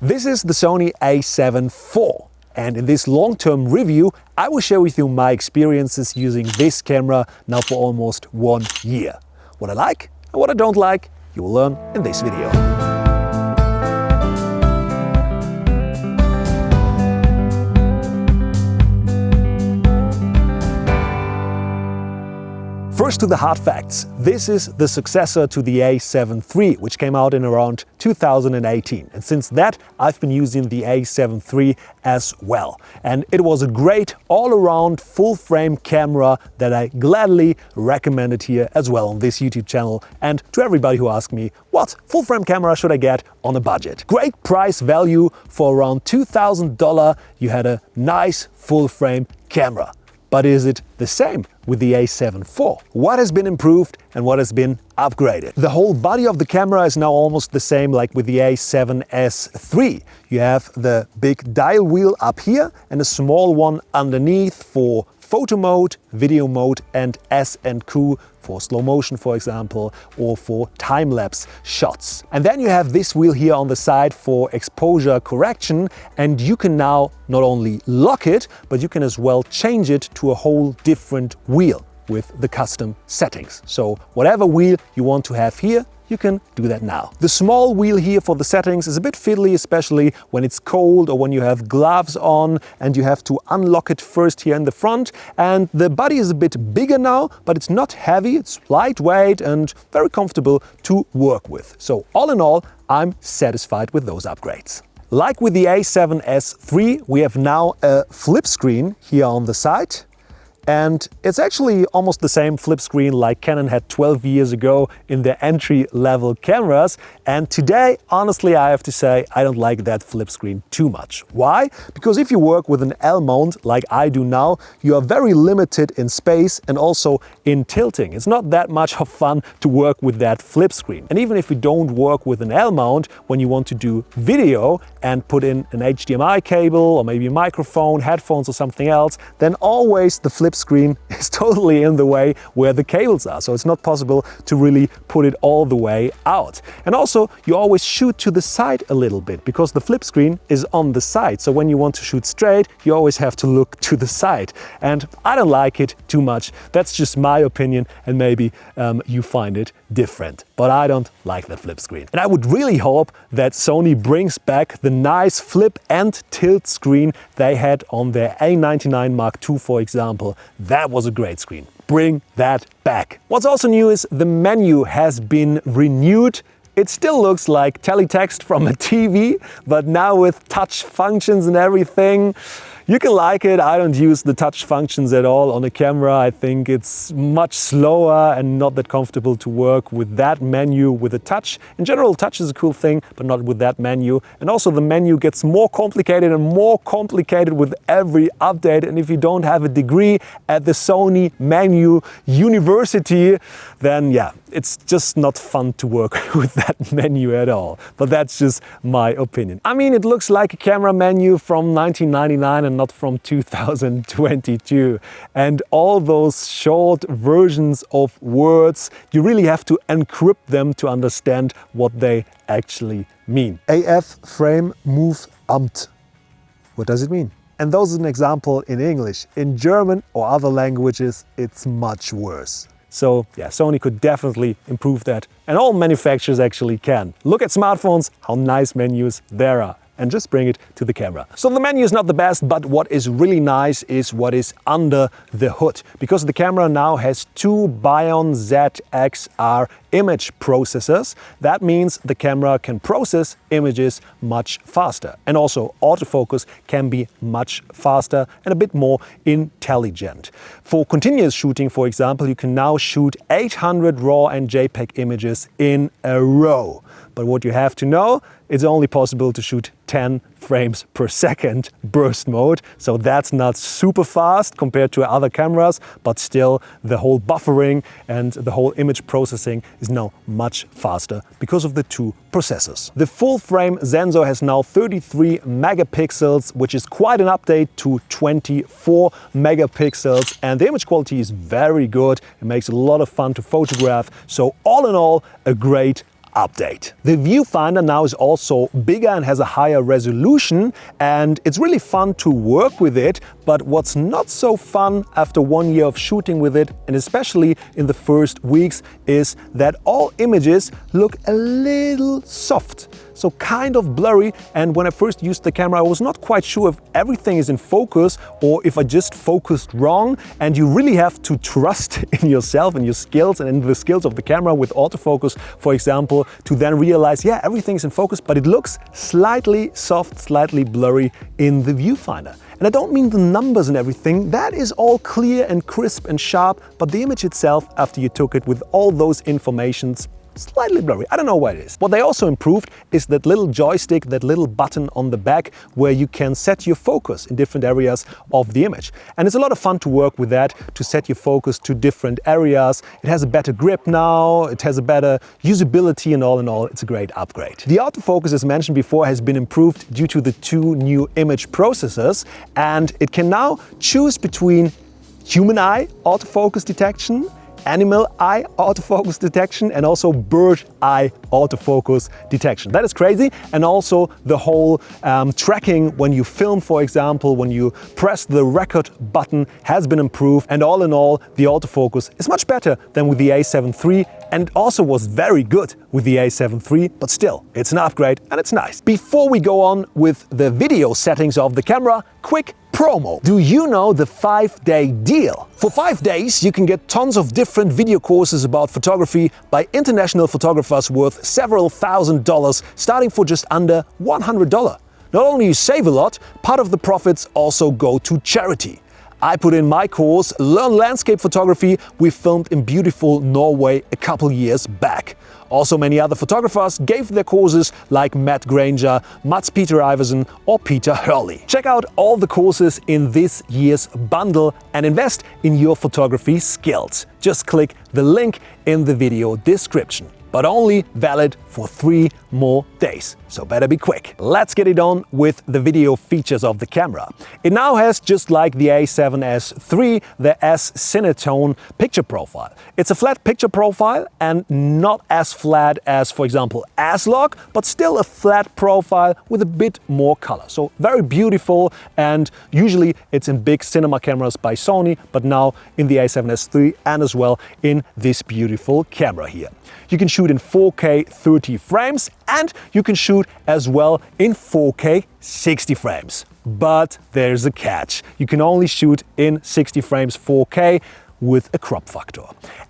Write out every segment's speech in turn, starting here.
This is the Sony A7IV, and in this long-term review I will share with you my experiences using this camera now for almost 1 year. What I like and what I don't like, you will learn in this video. First to the hard facts. This is the successor to the A7III, which came out in around 2018. And since that, I've been using the A7 III as well. And it was a great all-around full-frame camera that I gladly recommended here as well on this YouTube channel. And to everybody who asked me, what full-frame camera should I get on a budget? Great price value for around $2,000. You had a nice full-frame camera. But is it the same with the A7IV? What has been improved and what has been upgraded? The whole body of the camera is now almost the same like with the A7S III. You have the big dial wheel up here and a small one underneath for photo mode, video mode and S and Q for slow motion, for example, or for time-lapse shots. And then you have this wheel here on the side for exposure correction, and you can now not only lock it, but you can as well change it to a whole different wheel with the custom settings. So whatever wheel you want to have here, you can do that now. The small wheel here for the settings is a bit fiddly, especially when it's cold or when you have gloves on and you have to unlock it first here in the front. And the body is a bit bigger now, but it's not heavy, it's lightweight and very comfortable to work with. So all in all, I'm satisfied with those upgrades. Like with the A7S III, we have now a flip screen here on the side. And it's actually almost the same flip screen like Canon had 12 years ago in their entry-level cameras. And today, honestly, I have to say, I don't like that flip screen too much. Why? Because if you work with an L mount like I do now, you are very limited in space and also in tilting. It's not that much of fun to work with that flip screen. And even if you don't work with an L mount, when you want to do video and put in an HDMI cable or maybe a microphone, headphones or something else, then always the flip screen is totally in the way where the cables are. So it's not possible to really put it all the way out. And also you always shoot to the side a little bit because the flip screen is on the side. So when you want to shoot straight, you always have to look to the side. And I don't like it too much. That's just my opinion and maybe you find it different. But I don't like that flip screen. And I would really hope that Sony brings back the nice flip and tilt screen they had on their A99 Mark II, for example. That was a great screen. Bring that back. What's also new is the menu has been renewed. It still looks like teletext from a TV, but now with touch functions and everything. You can like it. I don't use the touch functions at all on a camera. I think it's much slower and not that comfortable to work with that menu with a touch. In general, touch is a cool thing, but not with that menu. And also the menu gets more complicated and more complicated with every update. And if you don't have a degree at the Sony Menu University, then yeah, it's just not fun to work with that menu at all. But that's just my opinion. I mean, it looks like a camera menu from 1999 and not from 2022. And all those short versions of words, you really have to encrypt them to understand what they actually mean. AF frame move amt. What does it mean? And those is an example in English. In German or other languages, it's much worse. So yeah, Sony could definitely improve that. And all manufacturers actually can. Look at smartphones, how nice menus there are. And just bring it to the camera. So the menu is not the best, but what is really nice is what is under the hood. Because the camera now has 2 Bion ZXR image processors. That means the camera can process images much faster. And also autofocus can be much faster and a bit more intelligent. For continuous shooting, for example, you can now shoot 800 RAW and JPEG images in a row. But what you have to know, it's only possible to shoot 10 frames per second burst mode. So that's not super fast compared to other cameras, but still the whole buffering and the whole image processing is now much faster because of the 2 processors. The full frame sensor has now 33 megapixels, which is quite an update to 24 megapixels. And the image quality is very good. It makes it a lot of fun to photograph. So all in all, a great update. The viewfinder now is also bigger and has a higher resolution, and it's really fun to work with it. But what's not so fun after 1 year of shooting with it, and especially in the first weeks, is that all images look a little soft. So kind of blurry, and when I first used the camera I was not quite sure if everything is in focus or if I just focused wrong, and you really have to trust in yourself and your skills and in the skills of the camera with autofocus, for example, to then realize, yeah, everything's in focus, but it looks slightly soft, slightly blurry in the viewfinder. And I don't mean the numbers and everything, that is all clear and crisp and sharp, but the image itself, after you took it with all those informations, slightly blurry. I don't know what it is. What they also improved is that little joystick, that little button on the back where you can set your focus in different areas of the image. And it's a lot of fun to work with that, to set your focus to different areas. It has a better grip now, it has a better usability, and all in all, it's a great upgrade. The autofocus, as mentioned before, has been improved due to the 2 new image processors, and it can now choose between human eye autofocus detection, animal eye autofocus detection, and also bird eye autofocus detection. That is crazy. And also the whole tracking when you film, for example, when you press the record button, has been improved. And all in all, the autofocus is much better than with the A7 III, and also was very good with the A7 III, but still, it's an upgrade and it's nice. Before we go on with the video settings of the camera, quick promo. Do you know the 5-day deal? For 5 days you can get tons of different video courses about photography by international photographers worth several $1,000s, starting for just under $100. Not only you save a lot, part of the profits also go to charity. I put in my course, Learn Landscape Photography, we filmed in beautiful Norway a couple years back. Also many other photographers gave their courses like Matt Granger, Mats Peter Iversen or Peter Hurley. Check out all the courses in this year's bundle and invest in your photography skills. Just click the link in the video description. But only valid for 3 more days, so better be quick. Let's get it on with the video features of the camera. It now has, just like the A7S III, the S-Cinetone picture profile. It's a flat picture profile and not as flat as, for example, S-Log, but still a flat profile with a bit more color. So very beautiful, and usually it's in big cinema cameras by Sony, but now in the A7S III and as well in this beautiful camera here. You can shoot in 4K 30 frames, and you can shoot as well in 4K 60 frames. But there's a catch. You can only shoot in 60 frames 4K with a crop factor.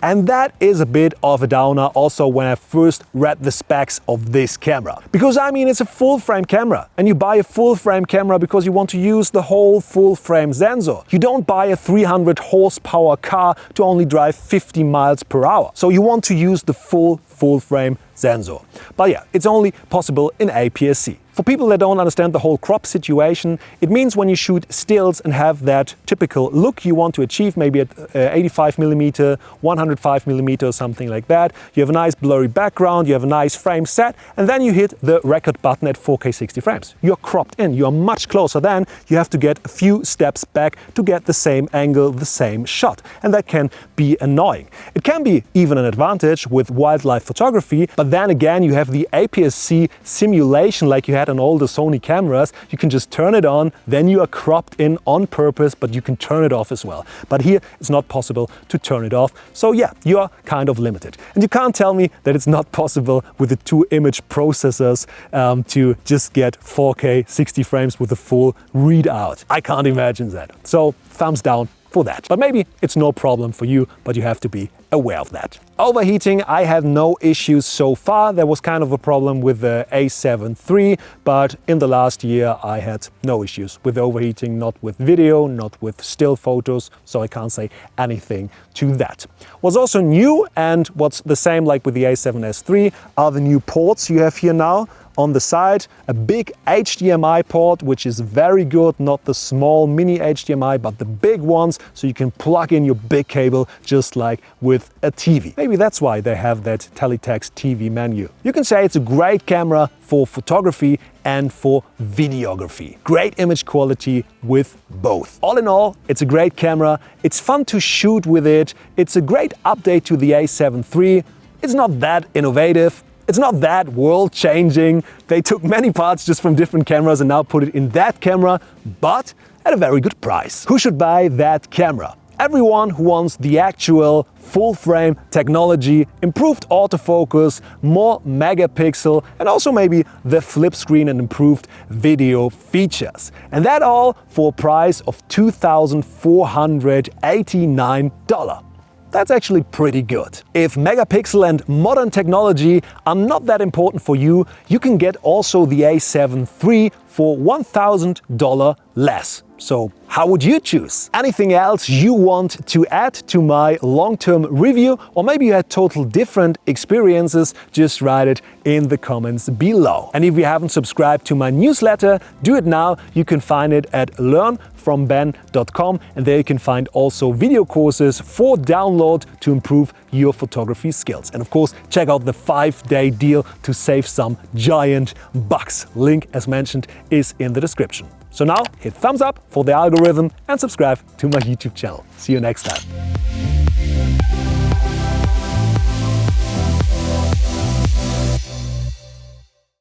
And that is a bit of a downer also when I first read the specs of this camera. Because I mean, it's a full frame camera, and you buy a full frame camera because you want to use the whole full frame sensor. You don't buy a 300 horsepower car to only drive 50 miles per hour. So you want to use the full frame sensor. But yeah, it's only possible in APS-C. For people that don't understand the whole crop situation, it means when you shoot stills and have that typical look you want to achieve, maybe at 85mm, 105mm or something like that, you have a nice blurry background, you have a nice frame set, and then you hit the record button at 4K 60 frames. You're cropped in, you're much closer than, you have to get a few steps back to get the same angle, the same shot. And that can be annoying. It can be even an advantage with wildlife photography, but then again you have the APS-C simulation like you had on all the Sony cameras. You can just turn it on, then you are cropped in on purpose, but you can turn it off as well. But here it's not possible to turn it off, so yeah, you are kind of limited. And you can't tell me that it's not possible with the 2 image processors to just get 4K 60 frames with a full readout. I can't imagine that. So thumbs down for that. But maybe it's no problem for you, but you have to be aware of that. Overheating, I had no issues so far. There was kind of a problem with the A7 III, but in the last year I had no issues with overheating, not with video, not with still photos, so I can't say anything to that. What's also new, and what's the same like with the A7S III, are the new ports you have here now. On the side, a big HDMI port, which is very good, not the small mini HDMI, but the big ones, so you can plug in your big cable just like with a TV. Maybe that's why they have that teletext TV menu. You can say it's a great camera for photography and for videography. Great image quality with both. All in all, it's a great camera. It's fun to shoot with it. It's a great update to the A7 III. It's not that innovative, It's not that world-changing. They took many parts just from different cameras and now put it in that camera, but at a very good price. Who should buy that camera? Everyone who wants the actual full-frame technology, improved autofocus, more megapixel, and also maybe the flip screen and improved video features. And that all for a price of $2,489. That's actually pretty good. If megapixel and modern technology are not that important for you, you can get also the A7 III for $1,000 less. So how would you choose? Anything else you want to add to my long-term review, or maybe you had total different experiences, just write it in the comments below. And if you haven't subscribed to my newsletter, do it now. You can find it at learnfromben.com, and there you can find also video courses for download to improve your photography skills. And of course, check out the 5-day deal to save some giant bucks. Link, as mentioned, is in the description. So now hit thumbs up for the algorithm and subscribe to my YouTube channel. See you next time.